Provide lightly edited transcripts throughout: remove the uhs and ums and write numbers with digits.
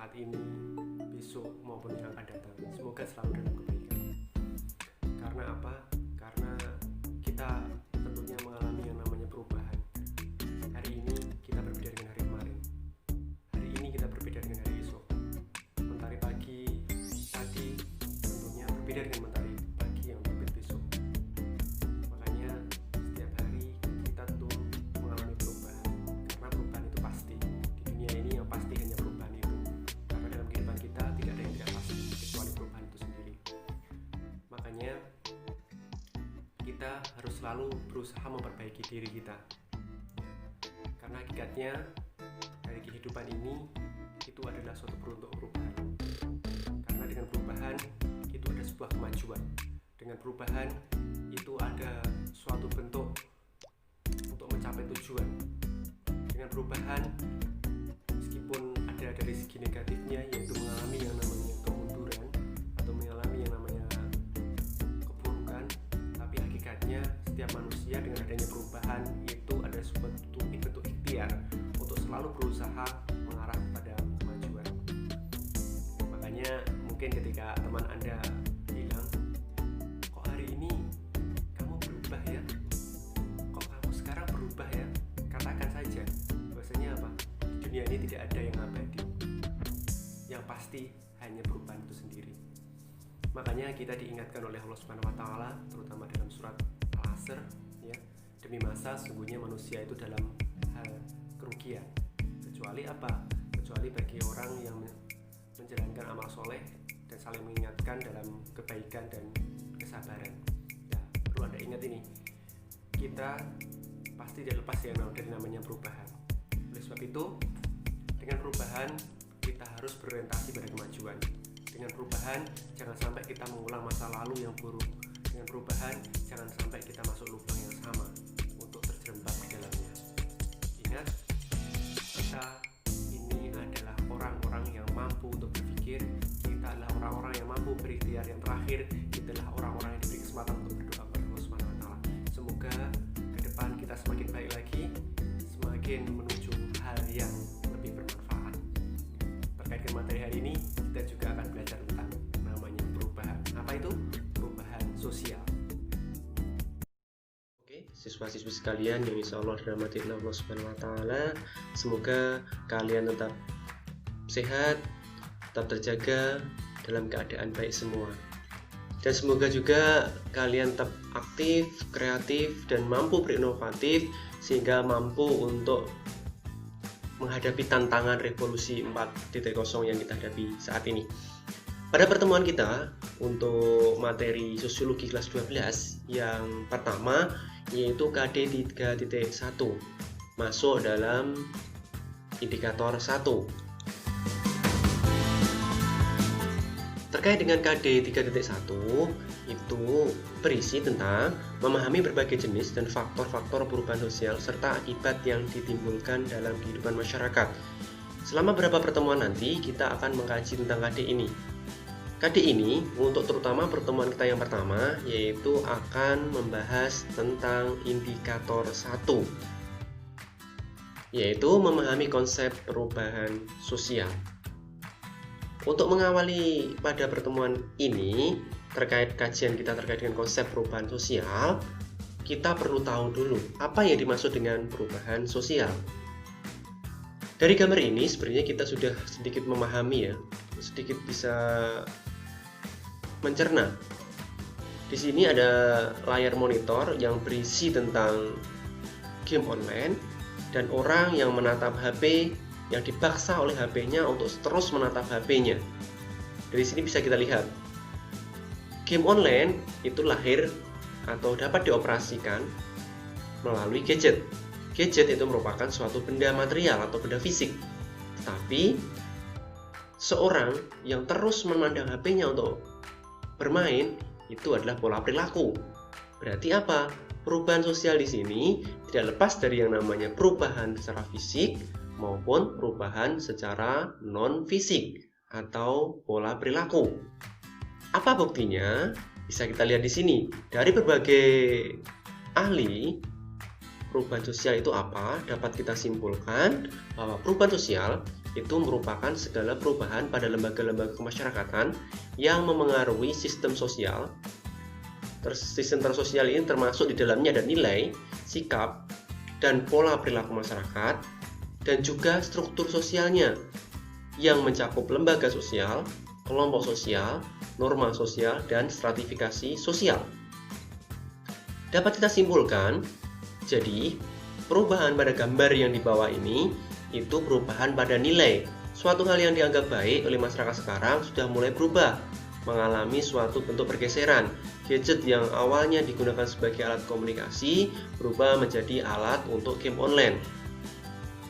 saat ini, besok maupun yang akan datang. Semoga selalu dalam kebaikan. Karena apa? Karena kita tentunya mengalami yang namanya perubahan. Hari ini kita berbeda dengan hari kemarin. Hari ini kita berbeda dengan hari esok. Mentari pagi tadi tentunya berbeda dengan mentari pagi yang terbit besok. Makanya setiap hari kita tentu mengalami perubahan. Karena perubahan itu pasti. Di dunia ini yang pasti hanya perubahan itu. Karena dalam kehidupan kita tidak ada yang tidak pasti kecuali perubahan itu sendiri. Makanya kita harus selalu berusaha memperbaiki diri kita. Karena hakikatnya dari kehidupan ini itu adalah suatu bentuk perubahan. Karena dengan perubahan itu ada sebuah kemajuan. Dengan perubahan itu ada suatu bentuk untuk mencapai tujuan. Dengan perubahan meskipun ada dari segi negatifnya, yaitu mengalami yang namanya kemunduran atau mengalami yang namanya keburukan, tapi hakikatnya setiap manusia dengan adanya perubahan itu ada suatu bentuk ikhtiar untuk selalu berusaha mengarah pada kemajuan. Makanya mungkin ketika teman Anda bilang, kok hari ini kamu berubah ya, kok kamu sekarang berubah ya, katakan saja bahwasanya apa, di dunia ini tidak ada yang abadi, yang pasti hanya perubahan itu sendiri. Makanya kita diingatkan oleh Allah Subhanahu wa taala terutama dalam surat Al-Asr, ya, demi masa sesungguhnya manusia itu dalam hal kerugian, kecuali apa? Kecuali bagi orang yang menjalankan amal soleh dan saling mengingatkan dalam kebaikan dan kesabaran. Ya, perlu Anda ingat ini, kita pasti tidak lepas ya dari namanya perubahan. Oleh sebab itu, dengan perubahan kita harus berorientasi pada kemajuan. Dengan perubahan jangan sampai kita mengulang masa lalu yang buruk. Dengan perubahan jangan sampai kita masuk lubang yang sama untuk terjerembab di dalamnya. Ingat, kita ini adalah orang-orang yang mampu untuk berpikir. Kita adalah orang-orang yang mampu berikhtiar. Yang terakhir, kita adalah orang-orang yang diberi kesempatan untuk berdoa kepada Allah Subhanahu wa taala. Semoga ke depan kita semakin baik lagi, semakin menuju hal yang lebih bermanfaat. Terkait dengan materi hari ini, kita juga akan belajar tentang namanya perubahan. Apa itu? Perubahan sosial. Oke, siswa-siswi sekalian yang insya Allah dirahmati Allah Subhanahu wa taala, semoga kalian tetap sehat, tetap terjaga dalam keadaan baik semua. Dan semoga juga kalian tetap aktif, kreatif, dan mampu berinovatif sehingga mampu untuk menghadapi tantangan revolusi 4.0 yang kita hadapi saat ini. Pada pertemuan kita untuk materi sosiologi kelas 12 yang pertama yaitu KD 3.1 masuk dalam indikator 1. Terkait dengan KD 3.1 itu berisi tentang memahami berbagai jenis dan faktor-faktor perubahan sosial serta akibat yang ditimbulkan dalam kehidupan masyarakat. Selama beberapa pertemuan nanti kita akan mengkaji tentang KD ini. KD ini untuk terutama pertemuan kita yang pertama yaitu akan membahas tentang indikator 1, yaitu memahami konsep perubahan sosial. Untuk mengawali pada pertemuan ini terkait kajian kita terkait dengan konsep perubahan sosial, kita perlu tahu dulu apa yang dimaksud dengan perubahan sosial. Dari gambar ini sebenarnya kita sudah sedikit memahami ya, sedikit bisa mencerna. Di sini ada layar monitor yang berisi tentang game online dan orang yang menatap HP yang dipaksa oleh HP-nya untuk terus menatap HP-nya. Dari sini bisa kita lihat, game online itu lahir atau dapat dioperasikan melalui gadget. Gadget itu merupakan suatu benda material atau benda fisik. Tetapi seorang yang terus memandang HP-nya untuk bermain itu adalah pola perilaku. Berarti apa? Perubahan sosial di sini tidak lepas dari yang namanya perubahan secara fisik maupun perubahan secara non-fisik atau pola perilaku. Apa buktinya? Bisa kita lihat di sini. Dari berbagai ahli, perubahan sosial itu apa? Dapat kita simpulkan bahwa perubahan sosial itu merupakan segala perubahan pada lembaga-lembaga kemasyarakatan yang memengaruhi sistem sosial. Sistem sosial ini termasuk di dalamnya ada nilai, sikap, dan pola perilaku masyarakat, dan juga struktur sosialnya yang mencakup lembaga sosial, kelompok sosial, norma sosial, dan stratifikasi sosial. Dapat kita simpulkan, jadi perubahan pada gambar yang di bawah ini itu perubahan pada nilai. Suatu hal yang dianggap baik oleh masyarakat sekarang sudah mulai berubah, mengalami suatu bentuk pergeseran. Gadget yang awalnya digunakan sebagai alat komunikasi berubah menjadi alat untuk game online,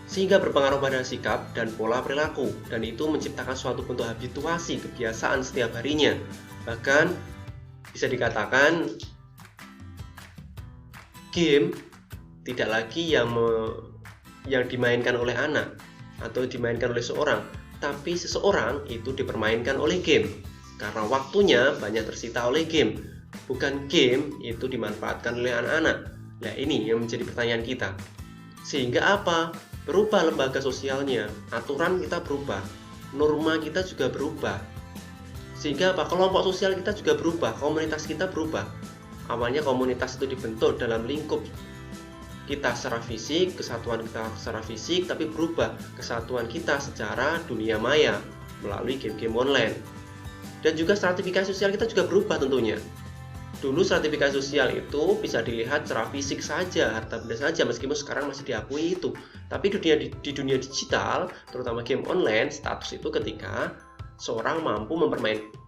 sehingga berpengaruh pada sikap dan pola perilaku, dan itu menciptakan suatu bentuk habituasi kebiasaan setiap harinya. Bahkan bisa dikatakan game tidak lagi yang dimainkan oleh anak atau dimainkan oleh seorang, tapi seseorang itu dipermainkan oleh game karena waktunya banyak tersita oleh game, bukan game itu dimanfaatkan oleh anak-anak. Nah, ini yang menjadi pertanyaan kita. Sehingga apa? Berubah lembaga sosialnya, aturan kita berubah, norma kita juga berubah. Sehingga apa? Kelompok sosial kita juga berubah, komunitas kita berubah. Awalnya komunitas itu dibentuk dalam lingkup kita secara fisik, kesatuan kita secara fisik, tapi berubah kesatuan kita secara dunia maya melalui game-game online. Dan juga stratifikasi sosial kita juga berubah tentunya. Dulu stratifikasi sosial itu bisa dilihat secara fisik saja, harta benda saja, meskipun sekarang masih diakui itu. Tapi di dunia digital, terutama game online, status itu ketika seorang mampu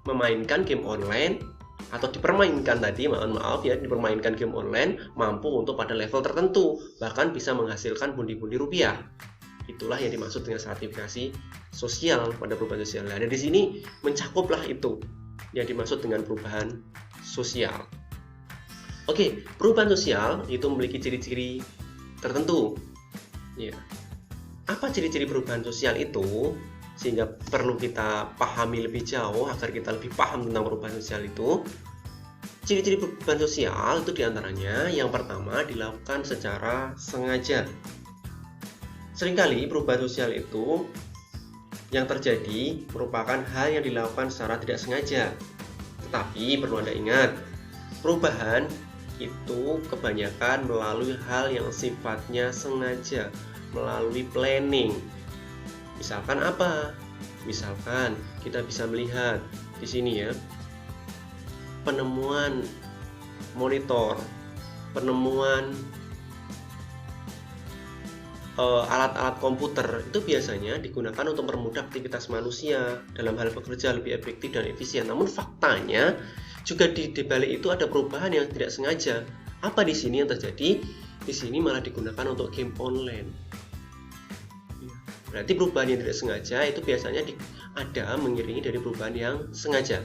memainkan game online atau dipermainkan dipermainkan game online, mampu untuk pada level tertentu, bahkan bisa menghasilkan pundi-pundi rupiah. Itulah yang dimaksud dengan stratifikasi sosial pada perubahan sosial. Nah, di sini mencakuplah itu yang dimaksud dengan perubahan sosial. Oke, perubahan sosial itu memiliki ciri-ciri tertentu. Ya. Apa ciri-ciri perubahan sosial itu? Sehingga perlu kita pahami lebih jauh agar kita lebih paham tentang perubahan sosial itu. Ciri-ciri perubahan sosial itu diantaranya yang pertama dilakukan secara sengaja. Seringkali perubahan sosial itu yang terjadi merupakan hal yang dilakukan secara tidak sengaja. Tetapi perlu Anda ingat, perubahan itu kebanyakan melalui hal yang sifatnya sengaja, melalui planning. Misalkan apa? Misalkan kita bisa melihat di sini ya, penemuan monitor, penemuan alat-alat komputer itu biasanya digunakan untuk mempermudah aktivitas manusia dalam hal bekerja lebih efektif dan efisien. Namun faktanya juga di balik itu ada perubahan yang tidak sengaja. Apa di sini yang terjadi? Di sini malah digunakan untuk game online. Berarti perubahan yang tidak sengaja itu biasanya ada mengiringi dari perubahan yang sengaja.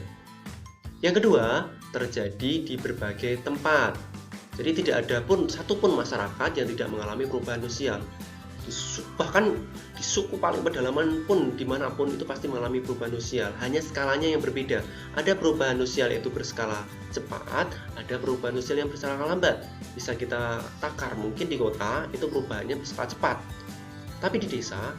Yang kedua, terjadi di berbagai tempat. Jadi tidak ada pun satupun masyarakat yang tidak mengalami perubahan sosial. Bahkan di suku paling pedalaman pun dimanapun itu pasti mengalami perubahan sosial. Hanya skalanya yang berbeda. Ada perubahan sosial itu berskala cepat, ada perubahan sosial yang berskala lambat. Bisa kita takar, mungkin di kota itu perubahannya berskala cepat, tapi di desa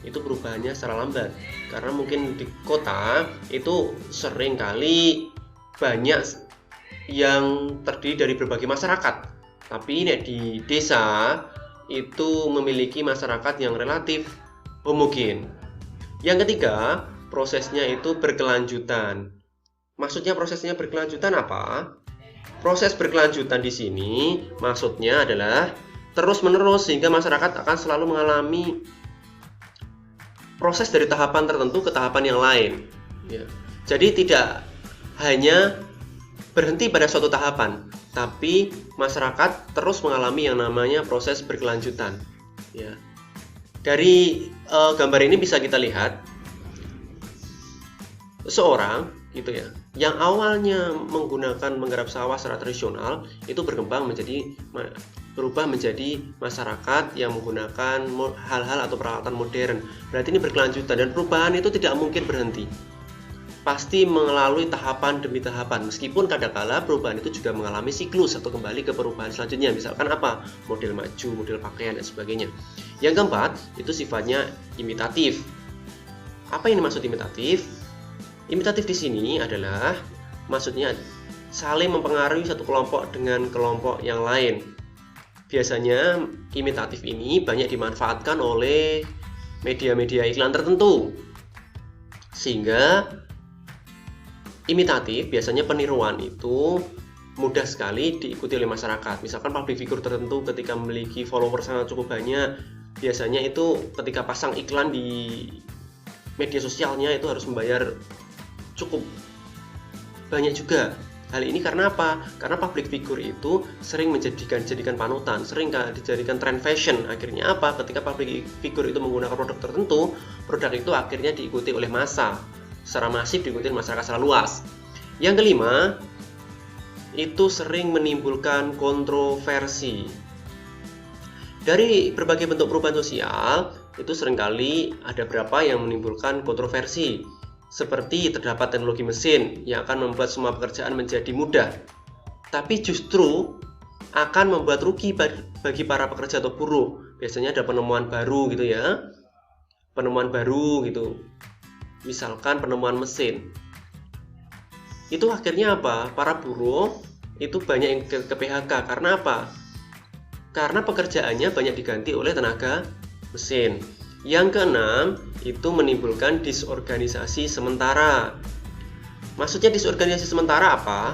itu perubahannya secara lambat. Karena mungkin di kota itu sering kali banyak yang terdiri dari berbagai masyarakat, tapi di desa itu memiliki masyarakat yang relatif homogen. Yang ketiga, prosesnya itu berkelanjutan. Maksudnya prosesnya berkelanjutan apa? Proses berkelanjutan di sini maksudnya adalah terus-menerus, sehingga masyarakat akan selalu mengalami proses dari tahapan tertentu ke tahapan yang lain. Ya. Jadi tidak hanya berhenti pada suatu tahapan, tapi masyarakat terus mengalami yang namanya proses berkelanjutan. Ya. Dari gambar ini bisa kita lihat seorang gitu ya, yang awalnya menggarap sawah secara tradisional itu berubah menjadi masyarakat yang menggunakan hal-hal atau peralatan modern. Berarti ini berkelanjutan, dan perubahan itu tidak mungkin berhenti. Pasti melalui tahapan demi tahapan, meskipun kadangkala perubahan itu juga mengalami siklus atau kembali ke perubahan selanjutnya. Misalkan apa? Model maju, model pakaian, dan sebagainya. Yang keempat, itu sifatnya imitatif. Apa yang dimaksud imitatif? Imitatif di sini adalah maksudnya saling mempengaruhi satu kelompok dengan kelompok yang lain. Biasanya imitatif ini banyak dimanfaatkan oleh media-media iklan tertentu. Sehingga imitatif biasanya peniruan itu mudah sekali diikuti oleh masyarakat. Misalkan public figure tertentu ketika memiliki follower sangat cukup banyak, biasanya itu ketika pasang iklan di media sosialnya itu harus membayar cukup banyak juga. Hal ini karena apa? Karena public figure itu sering dijadikan panutan, sering dijadikan trend fashion. Akhirnya apa? Ketika public figure itu menggunakan produk tertentu, produk itu akhirnya diikuti oleh massa, secara masif diikuti oleh masyarakat secara luas. Yang kelima, itu sering menimbulkan kontroversi. Dari berbagai bentuk perubahan sosial, itu seringkali ada beberapa yang menimbulkan kontroversi. Seperti terdapat teknologi mesin yang akan membuat semua pekerjaan menjadi mudah, tapi justru akan membuat rugi bagi para pekerja atau buruh. Biasanya ada penemuan baru gitu ya, penemuan baru gitu. Misalkan penemuan mesin. Itu akhirnya apa? Para buruh itu banyak yang ke PHK. Karena apa? Karena pekerjaannya banyak diganti oleh tenaga mesin. Yang keenam, itu menimbulkan disorganisasi sementara. Maksudnya disorganisasi sementara apa?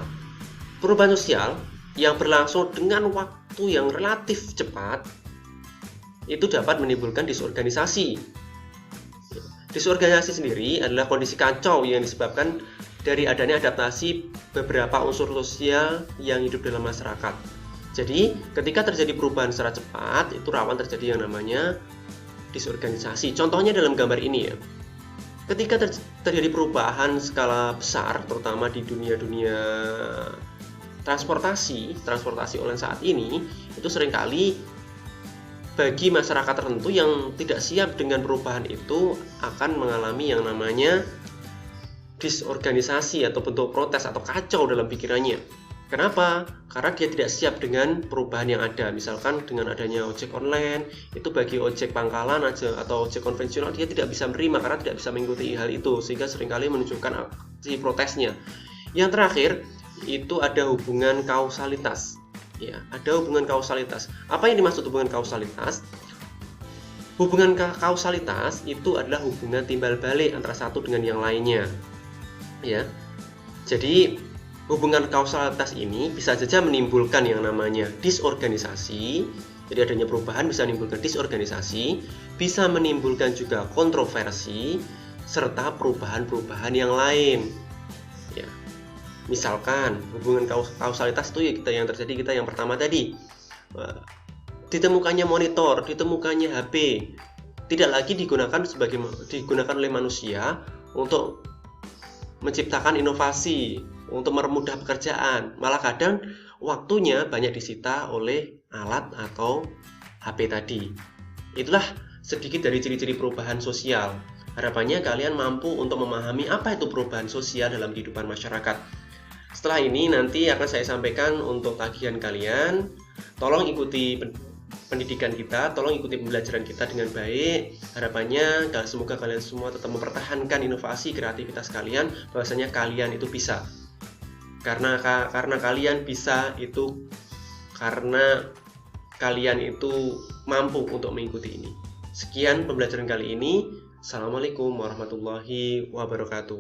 Perubahan sosial yang berlangsung dengan waktu yang relatif cepat itu dapat menimbulkan disorganisasi. Disorganisasi sendiri adalah kondisi kacau yang disebabkan dari adanya adaptasi beberapa unsur sosial yang hidup dalam masyarakat. Jadi, ketika terjadi perubahan secara cepat, itu rawan terjadi yang namanya disorganisasi. Contohnya dalam gambar ini ya. Ketika terjadi perubahan skala besar, terutama di dunia transportasi online saat ini, itu seringkali bagi masyarakat tertentu yang tidak siap dengan perubahan itu akan mengalami yang namanya disorganisasi atau bentuk protes atau kacau dalam pikirannya. Kenapa? Karena dia tidak siap dengan perubahan yang ada. Misalkan dengan adanya ojek online, itu bagi ojek pangkalan aja atau ojek konvensional dia tidak bisa menerima karena tidak bisa mengikuti hal itu, sehingga seringkali menunjukkan aksi protesnya. Yang terakhir, itu ada hubungan kausalitas. Ya, ada hubungan kausalitas. Apa yang dimaksud hubungan kausalitas? Hubungan kausalitas itu adalah hubungan timbal balik antara satu dengan yang lainnya. Ya. Jadi hubungan kausalitas ini bisa saja menimbulkan yang namanya disorganisasi. Jadi adanya perubahan bisa menimbulkan disorganisasi, bisa menimbulkan juga kontroversi, serta perubahan-perubahan yang lain. Ya. Misalkan hubungan kausalitas itu yang terjadi yang pertama tadi. Ditemukannya monitor, ditemukannya HP, tidak lagi digunakan oleh manusia untuk menciptakan inovasi, untuk mempermudah pekerjaan, malah kadang waktunya banyak disita oleh alat atau HP tadi. Itulah sedikit dari ciri-ciri perubahan sosial. Harapannya kalian mampu untuk memahami apa itu perubahan sosial dalam kehidupan masyarakat. Setelah ini nanti akan saya sampaikan untuk tagihan kalian. Tolong ikuti pendidikan kita, tolong ikuti pembelajaran kita dengan baik. Harapannya semoga kalian semua tetap mempertahankan inovasi kreativitas kalian, bahwasanya kalian itu bisa. Karena kalian bisa itu karena kalian itu mampu untuk mengikuti ini. Sekian pembelajaran kali ini. Assalamualaikum warahmatullahi wabarakatuh.